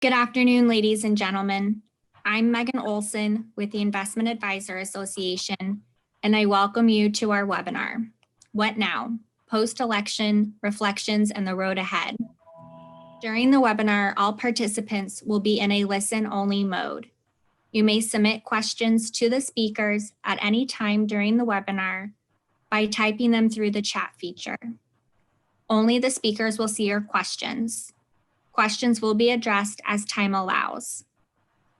Good afternoon, ladies and gentlemen. I'm Megan Olson with the Investment Advisor Association, and I welcome you to our webinar, What Now? Post-Election Reflections and the Road Ahead. During the webinar, all participants will be in a listen-only mode. You may submit questions to the speakers at any time during the webinar by typing them through the chat feature. Only the speakers will see your questions. Questions will be addressed as time allows.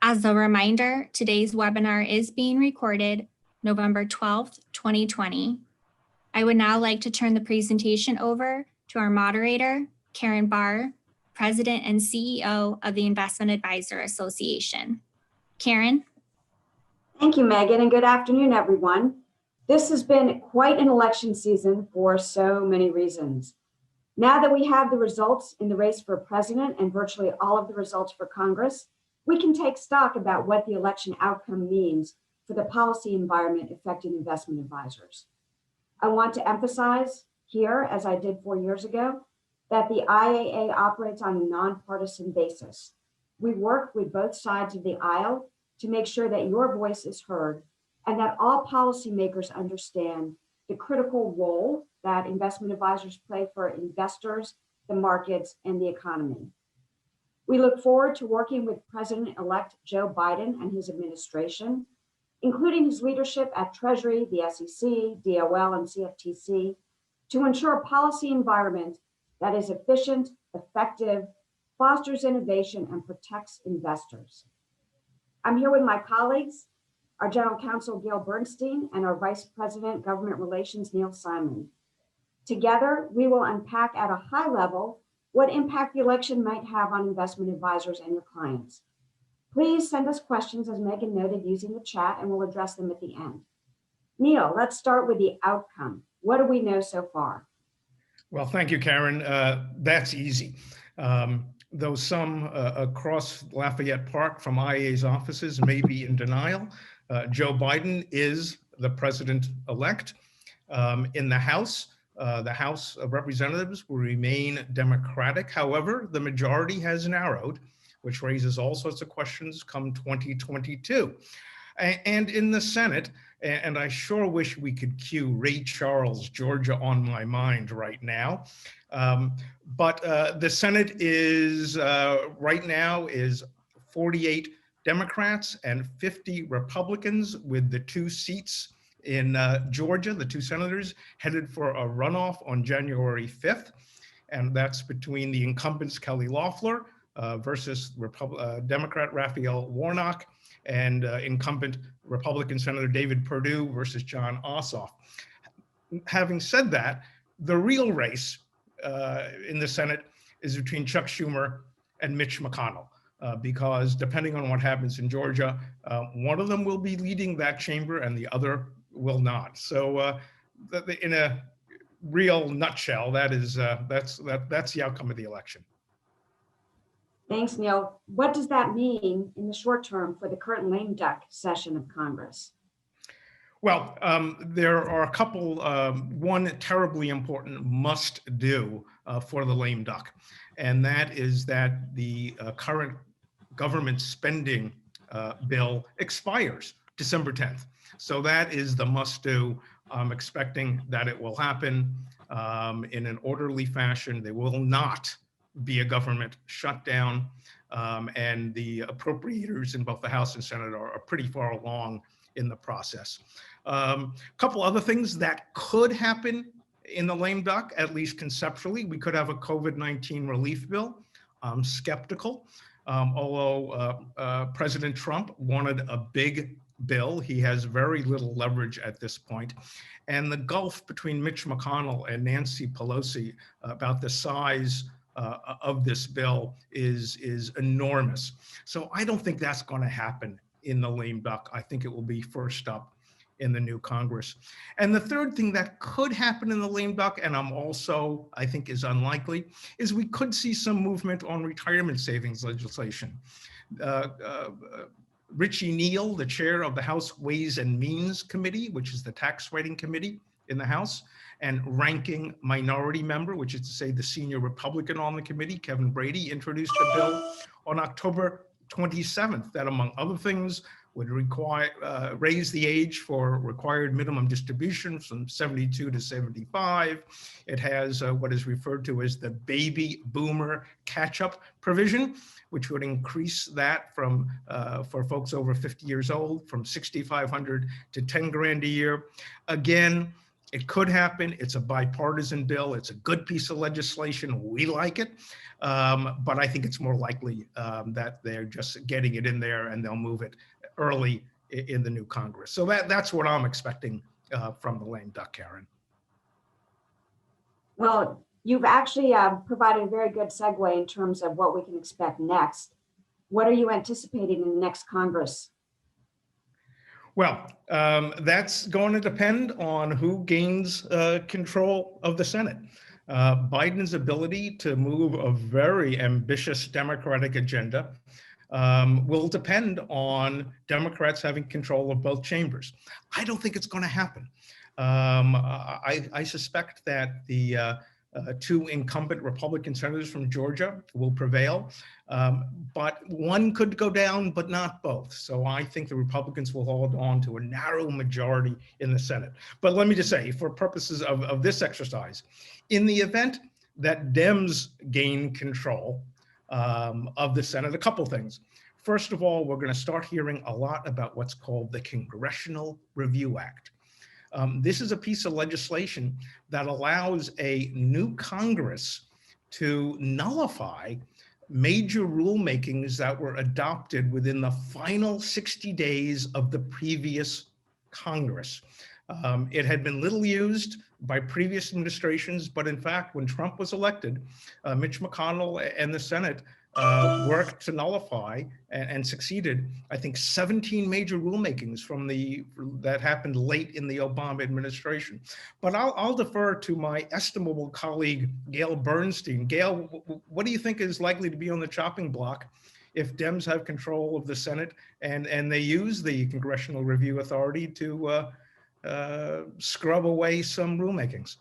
As a reminder, today's webinar is being recorded November 12th, 2020. I would now like to turn the presentation over to our moderator, Karen Barr, President and CEO of the Investment Advisor Association. Karen? Thank you, Megan, and good afternoon, everyone. This has been quite an election season for so many reasons. Now that we have the results in the race for president and virtually all of the results for Congress, we can take stock about what the election outcome means for the policy environment affecting investment advisors. I want to emphasize here, as I did 4 years ago, that the IAA operates on a nonpartisan basis. We work with both sides of the aisle to make sure that your voice is heard and that all policymakers understand the critical role that investment advisors play for investors, the markets, and the economy. We look forward to working with President-elect Joe Biden and his administration, including his leadership at Treasury, the SEC, DOL, and CFTC, to ensure a policy environment that is efficient, effective, fosters innovation, and protects investors. I'm here with my colleagues, our General Counsel, Gail Bernstein, and our Vice President, Government Relations, Neil Simon. Together, we will unpack at a high level what impact the election might have on investment advisors and your clients. Please send us questions, as Megan noted, using the chat, and we'll address them at the end. Neil, let's start with the outcome. What do we know so far? Well, thank you, Karen. That's easy. Though some across Lafayette Park from IAA's offices may be in denial, Joe Biden is the president-elect. In the House of Representatives will remain Democratic. However, the majority has narrowed, which raises all sorts of questions come 2022. And in the Senate, and I sure wish we could cue Ray Charles, Georgia on my mind right now. But the Senate is right now is 48 Democrats and 50 Republicans, with the 2 seats in Georgia, the 2 senators headed for a runoff on January 5th. And that's between the incumbents Kelly Loeffler versus Democrat Raphael Warnock, and incumbent Republican Senator David Perdue versus John Ossoff. Having said that, the real race in the Senate is between Chuck Schumer and Mitch McConnell, because depending on what happens in Georgia, one of them will be leading that chamber and the other will not. So in a real nutshell, that's the outcome of the election. Thanks, Neil. What does that mean in the short term for the current lame duck session of Congress? Well, there are a couple, one terribly important must do for the lame duck, and that is that the current government spending bill expires December 10th. So that is the must do. I'm expecting that it will happen in an orderly fashion. There will not be a government shutdown, and the appropriators in both the House and Senate are pretty far along in the process. A couple other things that could happen in the lame duck, at least conceptually. We could have a COVID-19 relief bill. I'm skeptical, although President Trump wanted a big bill. He has very little leverage at this point. And the gulf between Mitch McConnell and Nancy Pelosi about the size of this bill is enormous. So I don't think that's going to happen in the lame duck. I think it will be first up in the new Congress. And the third thing that could happen in the lame duck, and I think is unlikely, is we could see some movement on retirement savings legislation. Richie Neal, the chair of the House Ways and Means Committee, which is the tax writing committee in the House, and ranking minority member, which is to say the senior Republican on the committee, Kevin Brady, introduced a bill on October 27th that, among other things, would require raise the age for required minimum distribution from 72 to 75. It has what is referred to as the baby boomer catch-up provision, which would increase that from for folks over 50 years old from $6,500 to 10 grand a year. Again, it could happen. It's a bipartisan bill. It's a good piece of legislation. We like it. But I think it's more likely that they're just getting it in there and they'll move it early in the new Congress. So that's what I'm expecting from the lame duck, Karen. Well, you've actually provided a very good segue in terms of what we can expect next. What are you anticipating in the next Congress? Well, that's going to depend on who gains control of the Senate. Biden's ability to move a very ambitious Democratic agenda will depend on Democrats having control of both chambers. I don't think it's going to happen. I suspect that the two incumbent Republican senators from Georgia will prevail, but one could go down, but not both. So I think the Republicans will hold on to a narrow majority in the Senate. But let me just say, for purposes of this exercise, in the event that Dems gain control of the Senate, a couple things. First of all, we're going to start hearing a lot about what's called the Congressional Review Act. This is a piece of legislation that allows a new Congress to nullify major rulemakings that were adopted within the final 60 days of the previous Congress. It had been little used by previous administrations, but in fact, when Trump was elected, Mitch McConnell and the Senate worked to nullify and succeeded, I think, 17 major rulemakings that happened late in the Obama administration. But I'll defer to my estimable colleague, Gail Bernstein. Gail, what do you think is likely to be on the chopping block if Dems have control of the Senate and they use the Congressional Review Authority to scrub away some rulemakings?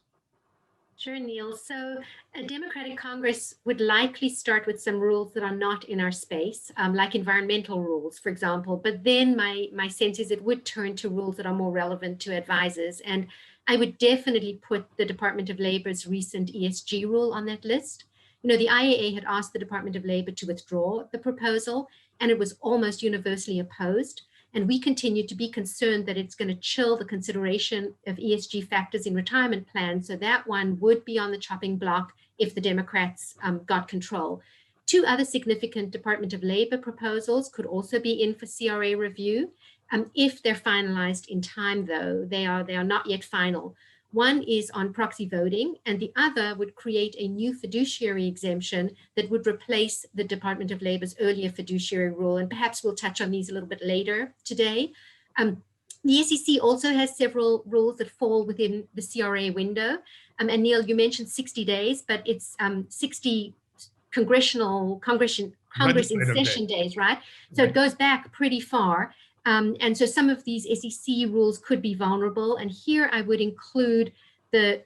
Sure, Neil. So a Democratic Congress would likely start with some rules that are not in our space, like environmental rules, for example. But then my sense is it would turn to rules that are more relevant to advisors. And I would definitely put the Department of Labor's recent ESG rule on that list. You know, the IAA had asked the Department of Labor to withdraw the proposal, and it was almost universally opposed. And we continue to be concerned that it's going to chill the consideration of ESG factors in retirement plans. So that one would be on the chopping block if the Democrats got control. Two other significant Department of Labor proposals could also be in for CRA review. If they're finalized in time, though, they are not yet final. One is on proxy voting, and the other would create a new fiduciary exemption that would replace the Department of Labor's earlier fiduciary rule. And perhaps we'll touch on these a little bit later today. The SEC also has several rules that fall within the CRA window. And Neil, you mentioned 60 days, but it's 60 Congress in session days, right? So it goes back pretty far. And so some of these SEC rules could be vulnerable. And here I would include the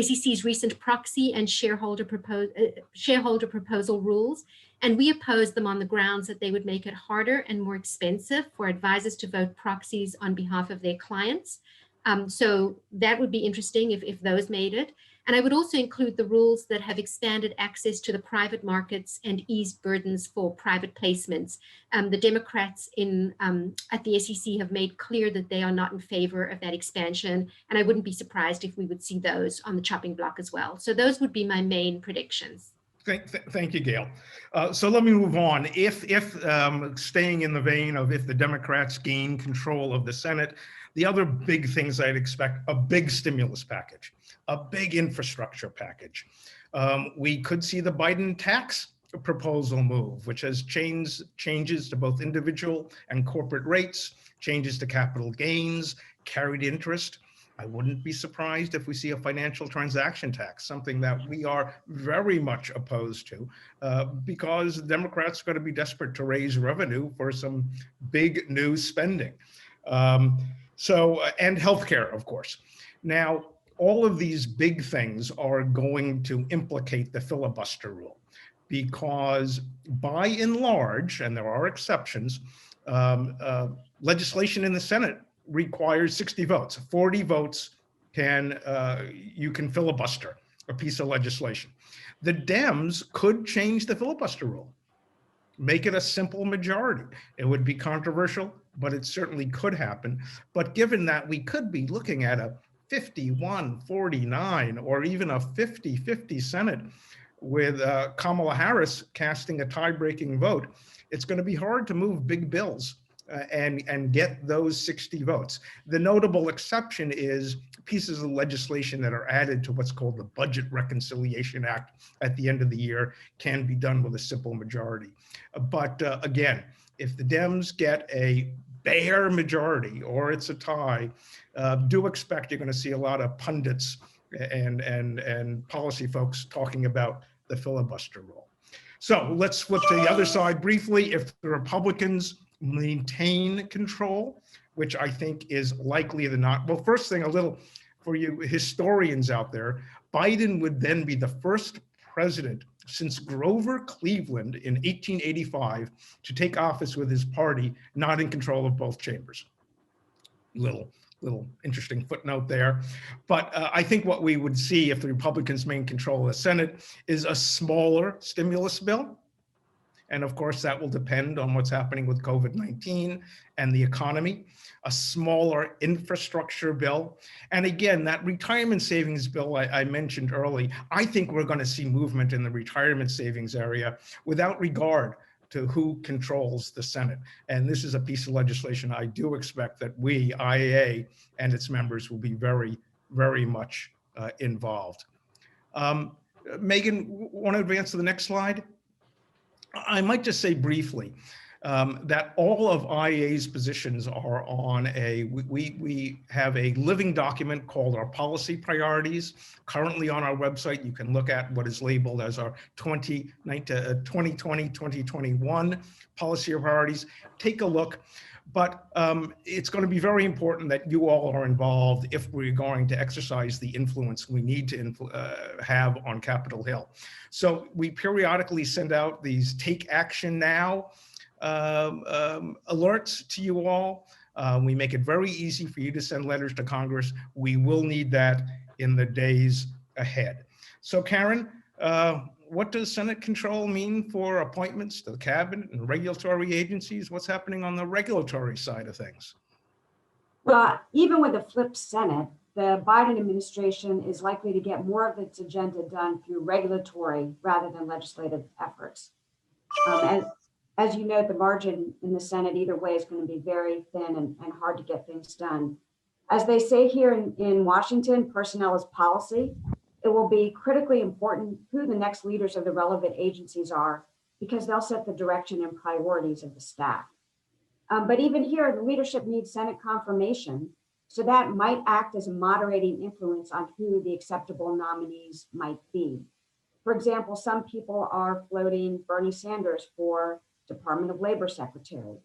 SEC's recent proxy and shareholder proposal rules. And we oppose them on the grounds that they would make it harder and more expensive for advisors to vote proxies on behalf of their clients. So that would be interesting if those made it. And I would also include the rules that have expanded access to the private markets and eased burdens for private placements. The Democrats at the SEC have made clear that they are not in favor of that expansion. And I wouldn't be surprised if we would see those on the chopping block as well. So those would be my main predictions. Thank you, Gail. So let me move on. If staying in the vein of if the Democrats gain control of the Senate, the other big things I'd expect, a big stimulus package, a big infrastructure package. We could see the Biden tax proposal move, which has changes to both individual and corporate rates, changes to capital gains, carried interest. I wouldn't be surprised if we see a financial transaction tax, something that we are very much opposed to because Democrats are going to be desperate to raise revenue for some big new spending. And healthcare, of course. Now, all of these big things are going to implicate the filibuster rule, because by and large, and there are exceptions, legislation in the Senate requires 60 votes. 40 votes you can filibuster a piece of legislation. The Dems could change the filibuster rule, make it a simple majority. It would be controversial, but it certainly could happen. But given that we could be looking at a 51-49 or even a 50-50 Senate with Kamala Harris casting a tie-breaking vote, it's going to be hard to move big bills and get those 60 votes. The notable exception is pieces of legislation that are added to what's called the Budget Reconciliation Act at the end of the year can be done with a simple majority. But again, if the Dems get a bare majority or it's a tie, do expect you're going to see a lot of pundits and policy folks talking about the filibuster rule. So let's flip to the other side briefly. If the Republicans maintain control, which I think is likely than not. Well, first thing, a little for you historians out there, Biden would then be the first president since Grover Cleveland in 1885 to take office with his party not in control of both chambers. Little interesting footnote there. But I think what we would see if the Republicans maintain control of the Senate is a smaller stimulus bill. And of course, that will depend on what's happening with COVID-19 and the economy, a smaller infrastructure bill. And again, that retirement savings bill I mentioned early, I think we're going to see movement in the retirement savings area without regard to who controls the Senate. And this is a piece of legislation I do expect that we, IAA, and its members will be very, very much involved. Megan, want to advance to the next slide? I might just say briefly that all of IAA's positions are on we have a living document called our policy priorities. Currently on our website, you can look at what is labeled as our 2020-2021 policy priorities. Take a look. But it's going to be very important that you all are involved if we're going to exercise the influence we need to have on Capitol Hill. So we periodically send out these take action now alerts to you all. We make it very easy for you to send letters to Congress. We will need that in the days ahead. So Karen, what does Senate control mean for appointments to the cabinet and regulatory agencies? What's happening on the regulatory side of things? Well, even with a flipped Senate, the Biden administration is likely to get more of its agenda done through regulatory rather than legislative efforts. As you note, the margin in the Senate either way is going to be very thin and hard to get things done. As they say here in Washington, personnel is policy. It will be critically important who the next leaders of the relevant agencies are, because they'll set the direction and priorities of the staff. But even here, the leadership needs Senate confirmation, so that might act as a moderating influence on who the acceptable nominees might be. For example, some people are floating Bernie Sanders for Department of Labor Secretary.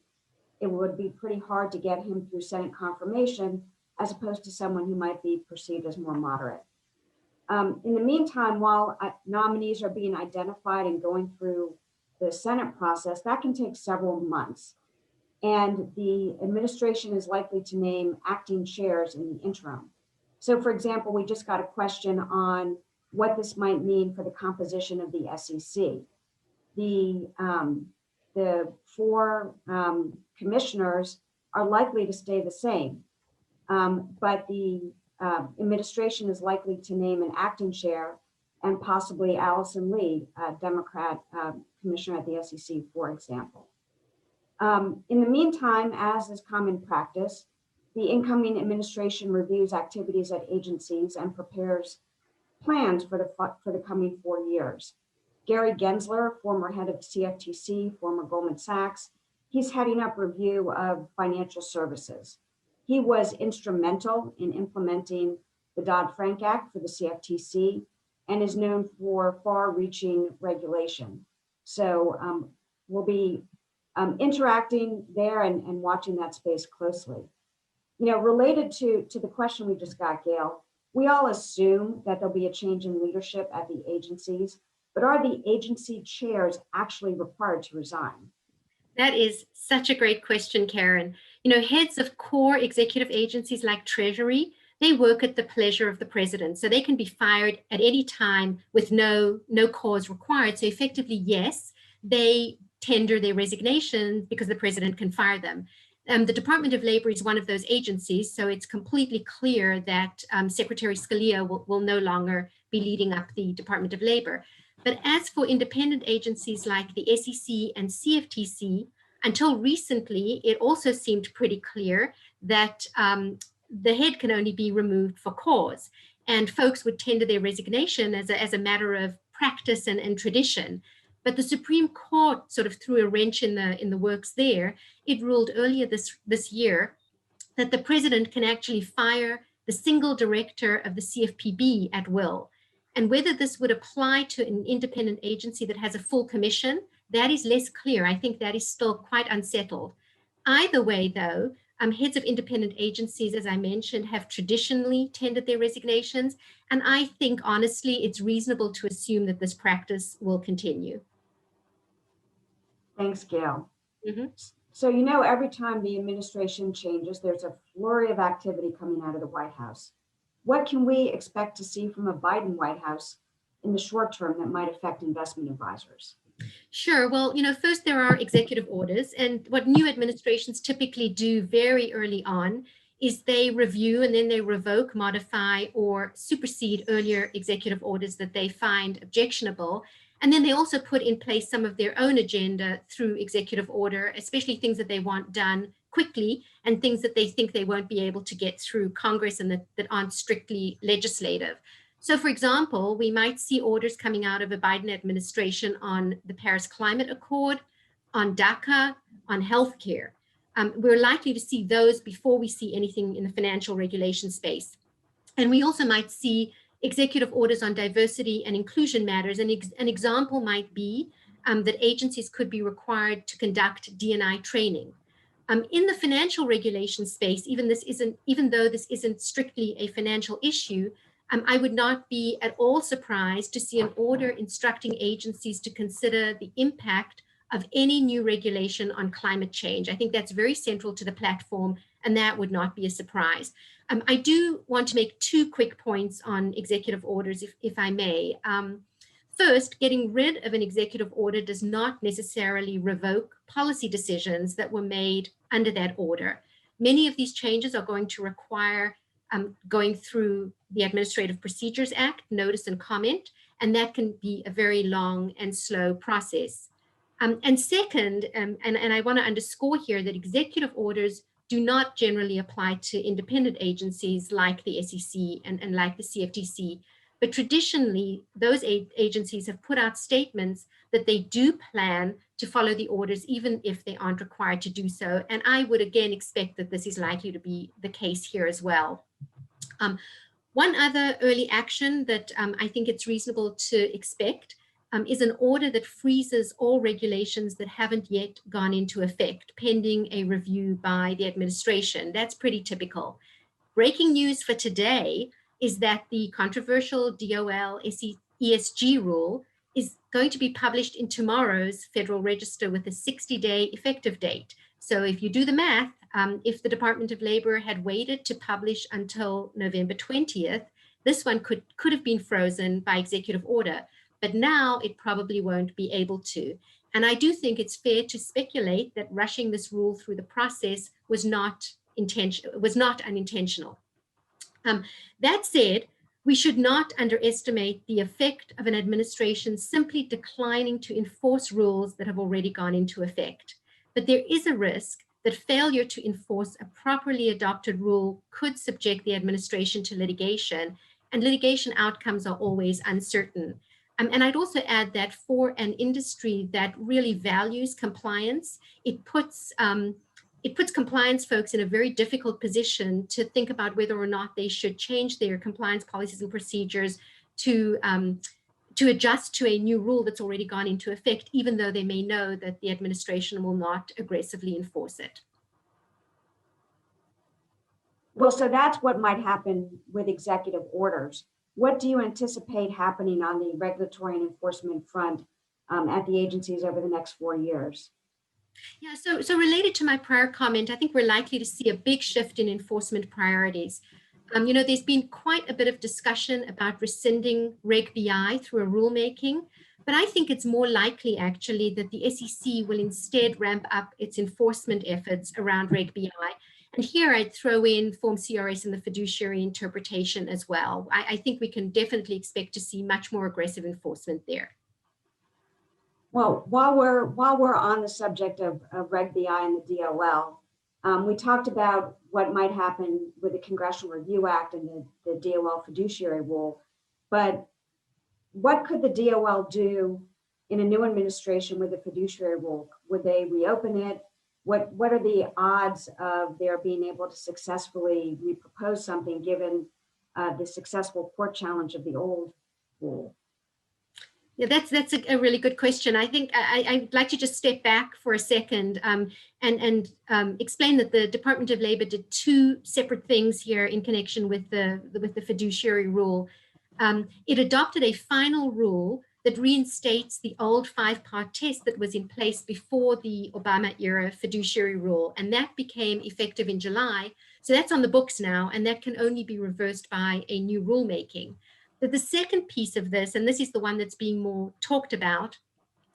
It would be pretty hard to get him through Senate confirmation, as opposed to someone who might be perceived as more moderate. In the meantime, while nominees are being identified and going through the Senate process, that can take several months. And the administration is likely to name acting chairs in the interim. So for example, we just got a question on what this might mean for the composition of the SEC. The 4 commissioners are likely to stay the same, but the administration is likely to name an acting chair and possibly Allison Lee, a Democrat commissioner at the SEC, for example. In the meantime, as is common practice, the incoming administration reviews activities at agencies and prepares plans for the coming 4 years. Gary Gensler, former head of the CFTC, former Goldman Sachs, he's heading up review of financial services. He was instrumental in implementing the Dodd-Frank Act for the CFTC and is known for far-reaching regulation. So we'll be interacting there and watching that space closely. You know, related to the question we just got, Gail, We all assume that there'll be a change in leadership at the agencies, but are the agency chairs actually required to resign? That is such a great question, Karen. You know, heads of core executive agencies like Treasury, they work at the pleasure of the president. So they can be fired at any time with no cause required. So effectively, yes, they tender their resignations because the president can fire them. The Department of Labor is one of those agencies, so it's completely clear that Secretary Scalia will no longer be leading up the Department of Labor. But as for independent agencies like the SEC and CFTC, until recently, it also seemed pretty clear that the head can only be removed for cause. And folks would tender their resignation as a matter of practice and tradition. But the Supreme Court sort of threw a wrench in the works there. It ruled earlier this year that the president can actually fire the single director of the CFPB at will. And whether this would apply to an independent agency that has a full commission, that is less clear. I think that is still quite unsettled. Either way, though, heads of independent agencies, as I mentioned, have traditionally tendered their resignations. And I think, honestly, it's reasonable to assume that this practice will continue. Thanks, Gail. Mhm. So, you know, every time the administration changes, there's a flurry of activity coming out of the White House. What can we expect to see from a Biden White House in the short term that might affect investment advisors? Sure. Well, you know, first there are executive orders, and what new administrations typically do very early on is they review and then they revoke, modify, or supersede earlier executive orders that they find objectionable. And then they also put in place some of their own agenda through executive order, especially things that they want done quickly and things that they think they won't be able to get through Congress and that aren't strictly legislative. So, for example, we might see orders coming out of a Biden administration on the Paris Climate Accord, on DACA, on healthcare. We're likely to see those before we see anything in the financial regulation space. And we also might see executive orders on diversity and inclusion matters. And an example might be that agencies could be required to conduct D&I training. In the financial regulation space, even though this isn't strictly a financial issue, I would not be at all surprised to see an order instructing agencies to consider the impact of any new regulation on climate change. I think that's very central to the platform, and that would not be a surprise. I do want to make two quick points on executive orders, if I may. First, getting rid of an executive order does not necessarily revoke policy decisions that were made under that order. Many of these changes are going to require going through the Administrative Procedures Act, notice and comment, and that can be a very long and slow process. And second, and I want to underscore here that executive orders do not generally apply to independent agencies like the SEC and like the CFTC. But traditionally, those agencies have put out statements that they do plan to follow the orders, even if they aren't required to do so. And I would again expect that this is likely to be the case here as well. One other early action that I think it's reasonable to expect is an order that freezes all regulations that haven't yet gone into effect, pending a review by the administration. That's pretty typical. Breaking news for today is that the controversial DOL ESG rule is going to be published in tomorrow's Federal Register with a 60-day effective date. So if you do the math, if the Department of Labor had waited to publish until November 20th, this one could have been frozen by executive order, but now it probably won't be able to. And I do think it's fair to speculate that rushing this rule through the process was not unintentional. That said, we should not underestimate the effect of an administration simply declining to enforce rules that have already gone into effect. But there is a risk that failure to enforce a properly adopted rule could subject the administration to litigation, and litigation outcomes are always uncertain. And I'd also add that for an industry that really values compliance, it puts compliance folks in a very difficult position to think about whether or not they should change their compliance policies and procedures to adjust to a new rule that's already gone into effect, even though they may know that the administration will not aggressively enforce it. Well, so that's what might happen with executive orders. What do you anticipate happening on the regulatory and enforcement front at the agencies over the next 4 years? Yeah, so related to my prior comment, I think we're likely to see a big shift in enforcement priorities. There's been quite a bit of discussion about rescinding Reg BI through a rulemaking, but I think it's more likely actually that the SEC will instead ramp up its enforcement efforts around Reg BI. And here I'd throw in Form CRS and the fiduciary interpretation as well. I think we can definitely expect to see much more aggressive enforcement there. Well, while we're on the subject of Reg BI and the DOL, we talked about what might happen with the Congressional Review Act and the DOL fiduciary rule, but what could the DOL do in a new administration with the fiduciary rule? Would they reopen it? What are the odds of their being able to successfully repropose something given the successful court challenge of the old rule? Yeah, that's a really good question. I think I'd like to just step back for a second and explain that the Department of Labor did two separate things here in connection with the fiduciary rule. It adopted a final rule that reinstates the old 5-part test that was in place before the Obama era fiduciary rule, and that became effective in July. So that's on the books now, and that can only be reversed by a new rulemaking. But the second piece of this, and this is the one that's being more talked about,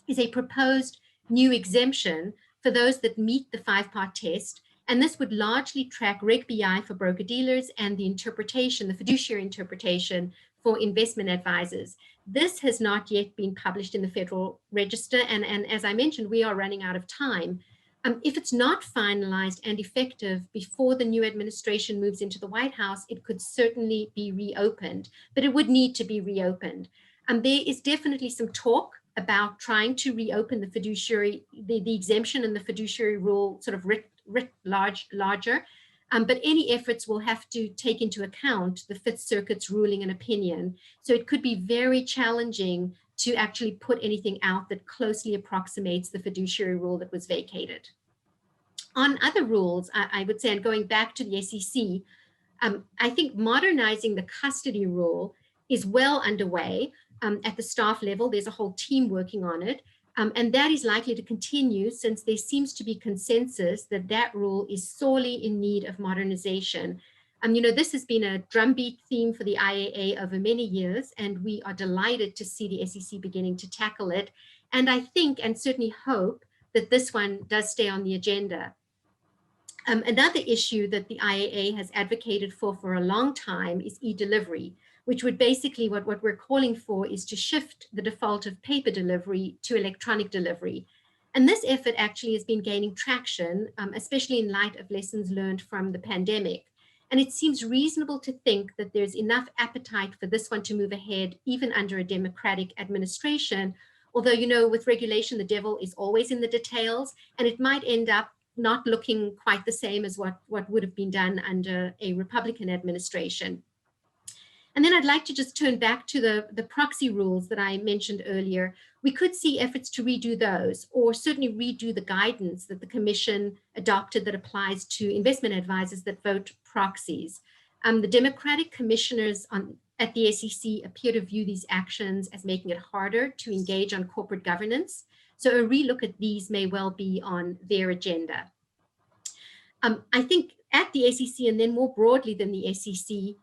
is a proposed new exemption for those that meet the 5-part test. And this would largely track Reg BI for broker-dealers and the interpretation, the fiduciary interpretation for investment advisors. This has not yet been published in the Federal Register. And as I mentioned, we are running out of time. If it's not finalized and effective before the new administration moves into the White House, it could certainly be reopened, but it would need to be reopened. There is definitely some talk about trying to reopen the fiduciary, the exemption and the fiduciary rule sort of writ larger. But any efforts will have to take into account the Fifth Circuit's ruling and opinion. So it could be very challenging to actually put anything out that closely approximates the fiduciary rule that was vacated. On other rules, I would say, and going back to the SEC, I think modernizing the custody rule is well underway at the staff level. There's a whole team working on it. And that is likely to continue since there seems to be consensus that that rule is sorely in need of modernization. This has been a drumbeat theme for the IAA over many years, and we are delighted to see the SEC beginning to tackle it. And I think and certainly hope that this one does stay on the agenda. Another issue that the IAA has advocated for a long time is e-delivery, which would basically, what we're calling for is to shift the default of paper delivery to electronic delivery. And this effort actually has been gaining traction, especially in light of lessons learned from the pandemic. And it seems reasonable to think that there's enough appetite for this one to move ahead, even under a Democratic administration. Although, with regulation, the devil is always in the details, and it might end up not looking quite the same as what would have been done under a Republican administration. And then I'd like to just turn back to the proxy rules that I mentioned earlier. We could see efforts to redo those, or certainly redo the guidance that the Commission adopted that applies to investment advisors that vote proxies. The Democratic commissioners at the SEC appear to view these actions as making it harder to engage on corporate governance. So a relook at these may well be on their agenda. I think at the SEC, and then more broadly than the SEC,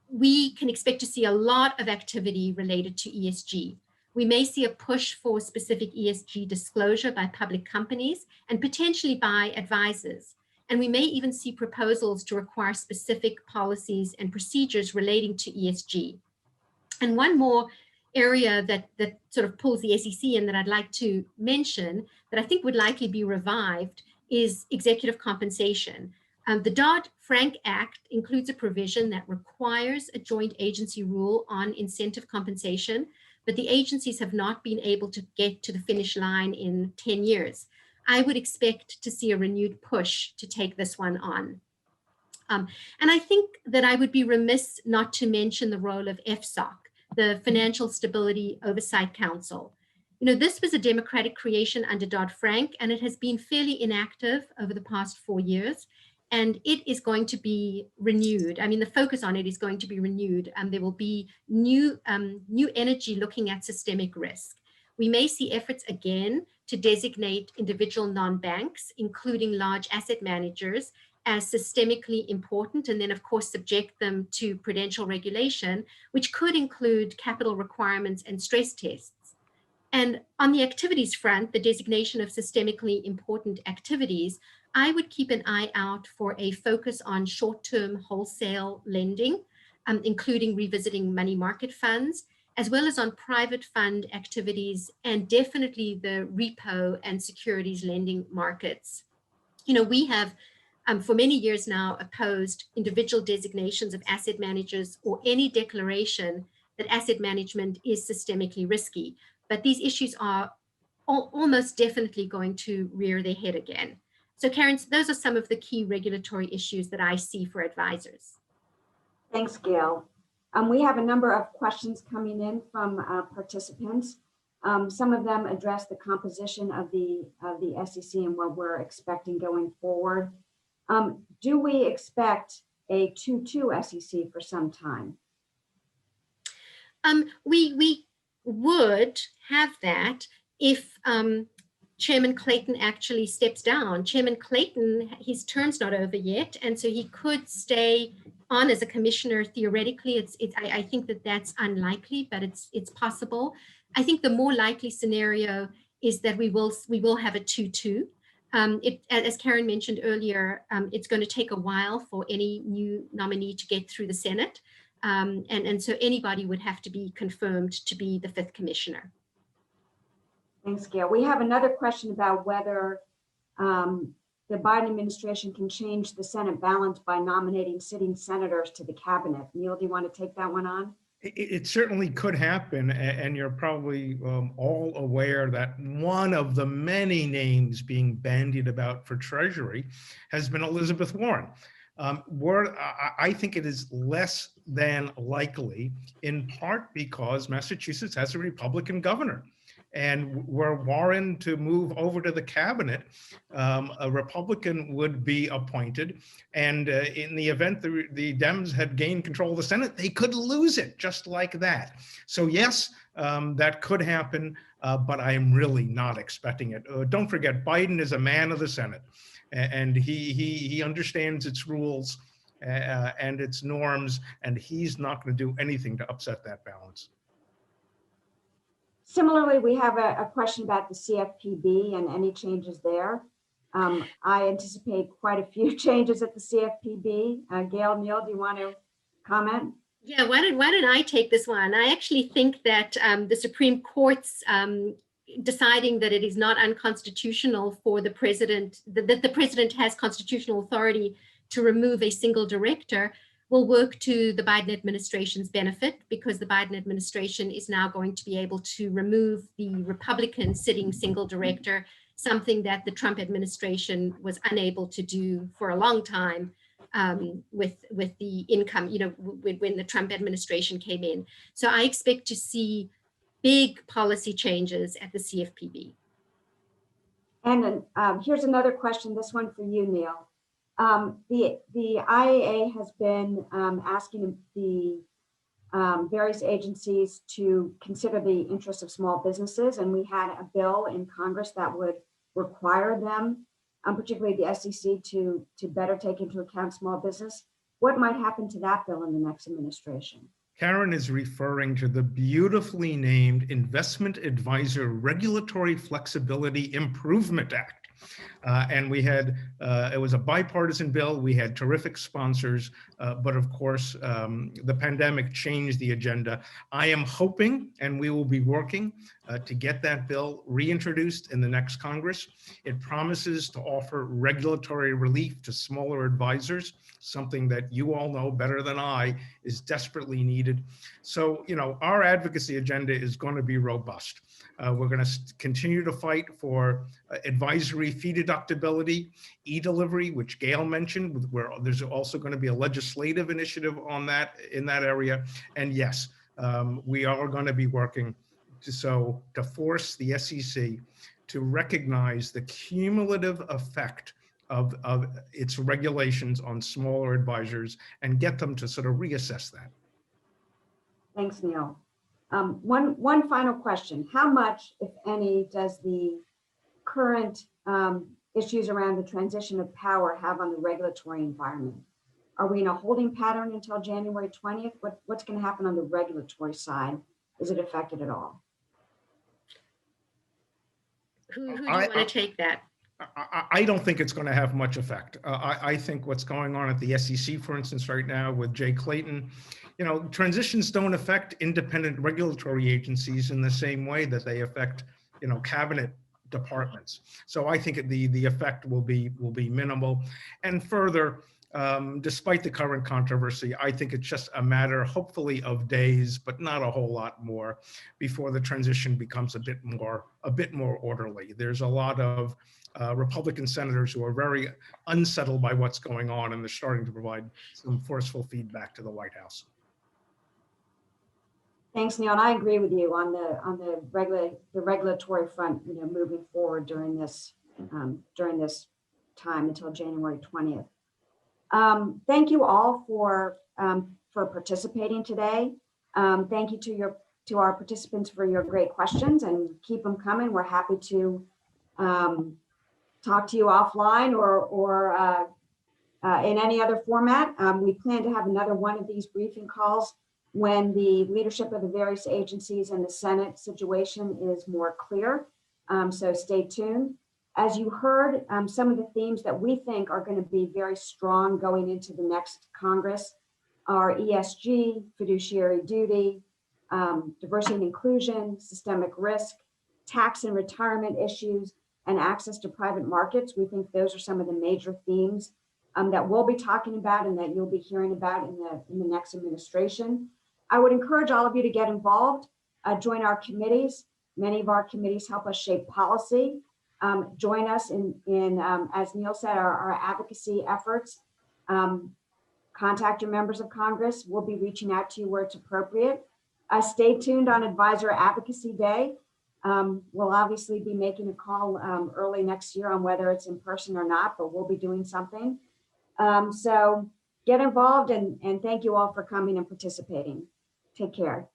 we can expect to see a lot of activity related to ESG. We may see a push for specific ESG disclosure by public companies and potentially by advisors. And we may even see proposals to require specific policies and procedures relating to ESG. And one more area that sort of pulls the SEC in that I'd like to mention that I think would likely be revived is executive compensation. The Dodd-Frank Act includes a provision that requires a joint agency rule on incentive compensation, but the agencies have not been able to get to the finish line in 10 years. I would expect to see a renewed push to take this one on. And I think that I would be remiss not to mention the role of FSOC, the Financial Stability Oversight Council. This was a Democratic creation under Dodd-Frank, and it has been fairly inactive over the past 4 years. and it is going to be renewed. I mean, the focus on it is going to be renewed, and there will be new energy looking at systemic risk. We may see efforts again to designate individual non-banks, including large asset managers, as systemically important, and then of course subject them to prudential regulation, which could include capital requirements and stress tests. And on the activities front, the designation of systemically important activities, I would keep an eye out for a focus on short-term wholesale lending, including revisiting money market funds, as well as on private fund activities, and definitely the repo and securities lending markets. You know, we have for many years now opposed individual designations of asset managers or any declaration that asset management is systemically risky. But these issues are almost definitely going to rear their head again. So Karen, those are some of the key regulatory issues that I see for advisors. Thanks, Gail. We have a number of questions coming in from participants. Some of them address the composition of the SEC and what we're expecting going forward. Do we expect a 2-2 SEC for some time? We would have that if Chairman Clayton actually steps down. Chairman Clayton, his term's not over yet, and so he could stay on as a commissioner theoretically. I think that that's unlikely, but it's possible. I think the more likely scenario is that we will have a 2-2. As Karen mentioned earlier, it's going to take a while for any new nominee to get through the Senate. And so anybody would have to be confirmed to be the 5th commissioner. Thanks, Gail. We have another question about whether the Biden administration can change the Senate balance by nominating sitting senators to the cabinet. Neil, do you want to take that one on? It certainly could happen, and you're probably all aware that one of the many names being bandied about for Treasury has been Elizabeth Warren. I think it is less than likely, in part because Massachusetts has a Republican governor. And were Warren to move over to the cabinet, a Republican would be appointed. And in the event the Dems had gained control of the Senate, they could lose it just like that. So yes, that could happen, but I am really not expecting it. Don't forget, Biden is a man of the Senate, and he understands its rules and its norms, and he's not going to do anything to upset that balance. Similarly, we have a question about the CFPB and any changes there. I anticipate quite a few changes at the CFPB. Gail, Neil, do you want to comment? Yeah, why don't I take this one? I actually think that the Supreme Court's deciding that it is not unconstitutional for the president, that the president has constitutional authority to remove a single director, will work to the Biden administration's benefit, because the Biden administration is now going to be able to remove the Republican sitting single director, something that the Trump administration was unable to do for a long time with the income, you know, when the Trump administration came in. So I expect to see big policy changes at the CFPB. And here's another question, this one for you, Neil. The IAA has been asking the various agencies to consider the interests of small businesses, and we had a bill in Congress that would require them, particularly the SEC, to better take into account small business. What might happen to that bill in the next administration? Karen is referring to the beautifully named Investment Advisor Regulatory Flexibility Improvement Act. And we had, it was a bipartisan bill. We had terrific sponsors, but of course, the pandemic changed the agenda. I am hoping, and we will be working to get that bill reintroduced in the next Congress. It promises to offer regulatory relief to smaller advisors, something that you all know better than I is desperately needed. So, you know, our advocacy agenda is going to be robust. We're going to continue to fight for advisory fee deductibility, e-delivery, which Gail mentioned, where there's also going to be a legislative initiative on that in that area. And yes, we are going to be working to force the SEC to recognize the cumulative effect of its regulations on smaller advisors and get them to sort of reassess that. Thanks, Neil. One final question. How much, if any, does the current issues around the transition of power have on the regulatory environment? Are we in a holding pattern until January 20th? What's going to happen on the regulatory side? Is it affected at all? Who do you want to take that? I don't think it's going to have much effect. I think what's going on at the SEC, for instance, right now with Jay Clayton, transitions don't affect independent regulatory agencies in the same way that they affect, cabinet departments. So I think the effect will be minimal. And further, despite the current controversy, I think it's just a matter, hopefully, of days, but not a whole lot more, before the transition becomes a bit more orderly. There's a lot of Republican senators who are very unsettled by what's going on, and they're starting to provide some forceful feedback to the White House. Thanks, Neil. And I agree with you on the regulatory front. Moving forward during this time until January 20th. Thank you all for participating today. Thank you to our participants for your great questions, and keep them coming. We're happy to talk to you offline or in any other format. We plan to have another one of these briefing calls when the leadership of the various agencies and the Senate situation is more clear. So stay tuned. As you heard, some of the themes that we think are going to be very strong going into the next Congress are ESG, fiduciary duty, diversity and inclusion, systemic risk, tax and retirement issues, and access to private markets. We think those are some of the major themes that we'll be talking about and that you'll be hearing about in the next administration. I would encourage all of you to get involved, join our committees. Many of our committees help us shape policy. Join us in as Neil said, our advocacy efforts. Contact your members of Congress. We'll be reaching out to you where it's appropriate. Stay tuned on Advisor Advocacy Day. We'll obviously be making a call early next year on whether it's in person or not, but we'll be doing something. So get involved, and thank you all for coming and participating. Take care.